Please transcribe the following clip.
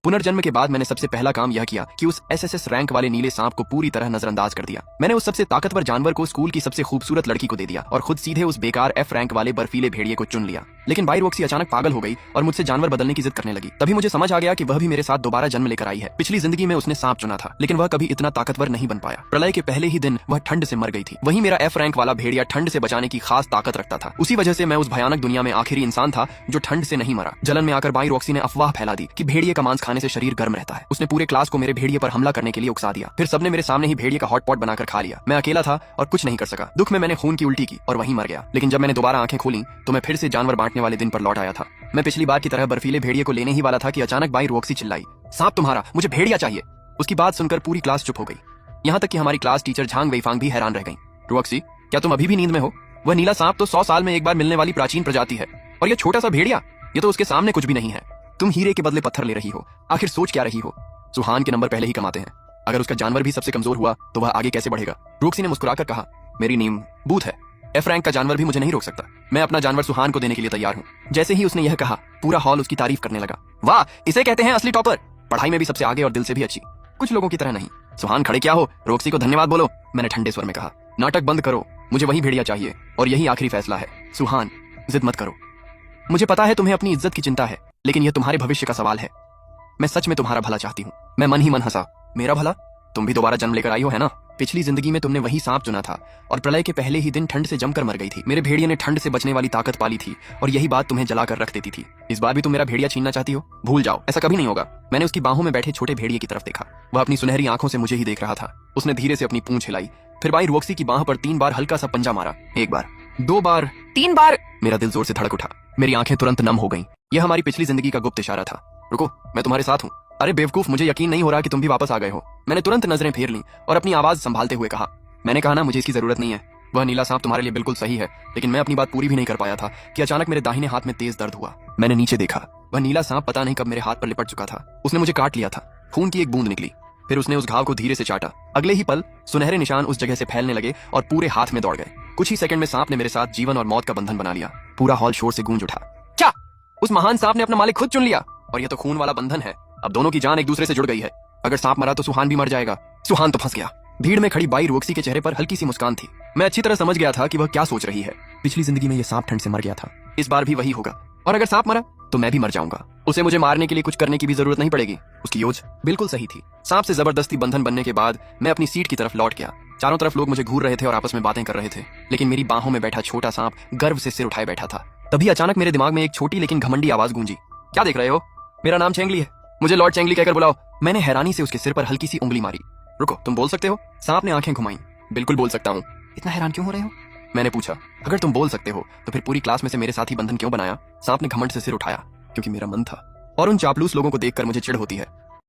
पुनर्जन्म के बाद मैंने सबसे पहला काम यह किया कि उस एसएसएस रैंक वाले नीले सांप को पूरी तरह नजरअंदाज कर दिया। मैंने उस सबसे ताकतवर जानवर को स्कूल की सबसे खूबसूरत लड़की को दे दिया और खुद सीधे उस बेकार एफ रैंक वाले बर्फीले भेड़िए को चुन लिया। लेकिन बाई रॉक्सी अचानक पागल हो गई और मुझसे जानवर बदलने की जिद करने लगी। तभी मुझे समझ आ गया कि वह भी मेरे साथ दोबारा जन्म लेकर आई है। पिछली जिंदगी में उसने सांप चुना था, लेकिन वह कभी इतना ताकतवर नहीं बन पाया। प्रलय के पहले ही दिन वह ठंड से मर गई थी। वहीं मेरा एफ रैंक वाला भेड़िया ठंड से बचाने की खास ताकत रखता था। उसी वजह से मैं उस भयानक दुनिया में आखिरी इंसान था जो ठंड से नहीं मरा। जलन में आकर बाई रॉक्सी ने अफवाह फैला दी कि भेड़िए का मांस खाने से शरीर गर्म रहता है। उसने पूरे क्लास को मेरे भेड़िए पर हमला करने के लिए उकसा दिया। फिर सबने मेरे सामने ही भेड़िए का हॉट पॉट बनाकर खा लिया। मैं अकेला था और कुछ नहीं कर सका। दुख में मैंने खून की उल्टी की और वहीं मर गया। लेकिन जब मैंने दोबारा आंखें खोली तो मैं फिर से जानवर बांटने वाले दिन पर लौट आया था। मैं पिछली बार की तरह बर्फीले भेड़िए को लेने ही वाला था कि अचानक बाई रॉक्सी चिल्लाई, सांप तुम्हारा, मुझे भेड़िया चाहिए। उसकी बात सुनकर पूरी क्लास चुप हो गई। यहाँ तक कि हमारी क्लास टीचर झांग वेफांग भी हैरान रह गई। रॉक्सी, क्या तुम अभी भी नींद में हो? वह नीला सांप तो 100 साल में एक बार मिलने वाली प्राचीन प्रजाति है, और यह छोटा सा भेड़िया, ये तो उसके सामने कुछ भी नहीं है। तुम हीरे के बदले पत्थर ले रही हो। आखिर सोच क्या रही हो? सुहान के नंबर पहले ही कमाते हैं। अगर उसका जानवर भी सबसे कमजोर हुआ तो वह आगे कैसे बढ़ेगा? रॉक्सी ने मुस्कुराकर कहा, मेरी नींद बूथ है। एफ रैंक का जानवर भी मुझे नहीं रोक सकता। मैं अपना जानवर सुहान को देने के लिए तैयार हूँ। जैसे ही उसने यह कहा, पूरा हॉल उसकी तारीफ करने लगा। वाह, इसे कहते हैं असली टॉपर। पढ़ाई में भी सबसे आगे और दिल से भी अच्छी, कुछ लोगों की तरह नहीं। सुहान, खड़े क्या हो? रॉक्सी को धन्यवाद बोलो, मैंने ठंडे स्वर में कहा। नाटक बंद करो, मुझे वही भेड़िया चाहिए और यही आखिरी फैसला है। सुहान, जिद मत करो। मुझे पता है तुम्हें अपनी इज्जत की चिंता है, लेकिन यह तुम्हारे भविष्य का सवाल है। मैं सच में तुम्हारा भला चाहती हूँ। मैं मन ही मन हंसा। मेरा भला? तुम भी दोबारा जन्म लेकर आई हो, है ना? पिछली जिंदगी में तुमने वही सांप चुना था और प्रलय के पहले ही दिन ठंड से जमकर मर गई थी। मेरे भेड़िए ने ठंड से बचने वाली ताकत पाली थी और यही बात तुम्हें जलाकर रख देती थी। इस बार भी तुम मेरा भेड़िया छीनना चाहती हो? भूल जाओ, ऐसा कभी नहीं होगा। मैंने उसकी बाहों में बैठे छोटे भेड़िए की तरफ देखा। वह अपनी सुनहरी आंखों से मुझे ही देख रहा था। उसने धीरे से अपनी पूंछ हिलाई, फिर बाई रॉक्सी की बाह पर 3 बार हल्का सा पंजा मारा। 1 बार, 2 बार, 3 बार। मेरा दिल जोर से धड़क उठा। मेरी आंखें तुरंत नम हो गईं। यह हमारी पिछली जिंदगी का गुप्त इशारा था। रुको, मैं तुम्हारे साथ हूँ। अरे बेवकूफ, मुझे यकीन नहीं हो रहा कि तुम भी वापस आ गए हो। मैंने तुरंत नजरें फेर ली और अपनी आवाज संभालते हुए कहा, मैंने कहा ना, मुझे इसकी जरूरत नहीं है। वह नीला सांप तुम्हारे लिए बिल्कुल सही है, लेकिन मैं अपनी बात पूरी भी नहीं कर पाया था कि अचानक मेरे दाहिने हाथ में तेज दर्द हुआ। मैंने नीचे देखा। वह नीला सांप पता नहीं कब मेरे हाथ पर लिपट चुका था। उसने मुझे काट लिया था। खून की एक बूंद निकली। फिर उसने उस घाव को धीरे से चाटा। अगले ही पल सुनहरे निशान उस जगह से फैलने लगे और पूरे हाथ में दौड़ गए। कुछ ही सेकंड में सांप ने मेरे साथ जीवन और मौत का बंधन बना लिया। पूरा हॉल शोर से गूंज उठा। क्या? उस महान सांप ने अपना मालिक खुद चुन लिया? और यह तो खून वाला बंधन है। अब दोनों की जान एक दूसरे से जुड़ गई है। अगर सांप मरा तो सुहान भी मर जाएगा। सुहान तो फंस गया। भीड़ में खड़ी बाई रॉक्सी के चेहरे पर हल्की सी मुस्कान थी। मैं अच्छी तरह समझ गया था कि वह क्या सोच रही है। पिछली जिंदगी में यह सांप ठंड से मर गया था, इस बार भी वही होगा। और अगर सांप मरा तो मैं भी मर जाऊंगा। उसे मुझे मारने के लिए कुछ करने की भी जरूरत नहीं पड़ेगी। उसकी योज बिल्कुल सही थी। सांप से जबरदस्ती बंधन बनने के बाद मैं अपनी सीट की तरफ लौट गया। चारों तरफ लोग मुझे घूर रहे थे और आपस में बातें कर रहे थे, लेकिन मेरी बाहों में बैठा छोटा सांप गर्व से सिर उठाए बैठा था। तभी अचानक मेरे दिमाग में एक छोटी लेकिन घमंडी आवाज गूंजी। क्या देख रहे हो? मेरा नाम चेंगली है, मुझे लॉर्ड चेंगली कहकर बुलाओ। मैंने हैरानी से उसके सिर पर हल्की सी उंगली मारी। रुको, तुम बोल सकते हो? सांप ने आंखें घुमाई। बिल्कुल बोल सकता हूँ। इतना हैरान क्यों हो रहे हो? मैंने पूछा। अगर तुम बोल सकते हो तो फिर पूरी क्लास में से मेरे साथ ही बंधन क्यों बनाया? सांप ने घमंड से सिर उठाया। क्योंकि मेरा मन था और उन चापलूस लोगों को देखकर मुझे चिढ़ होती है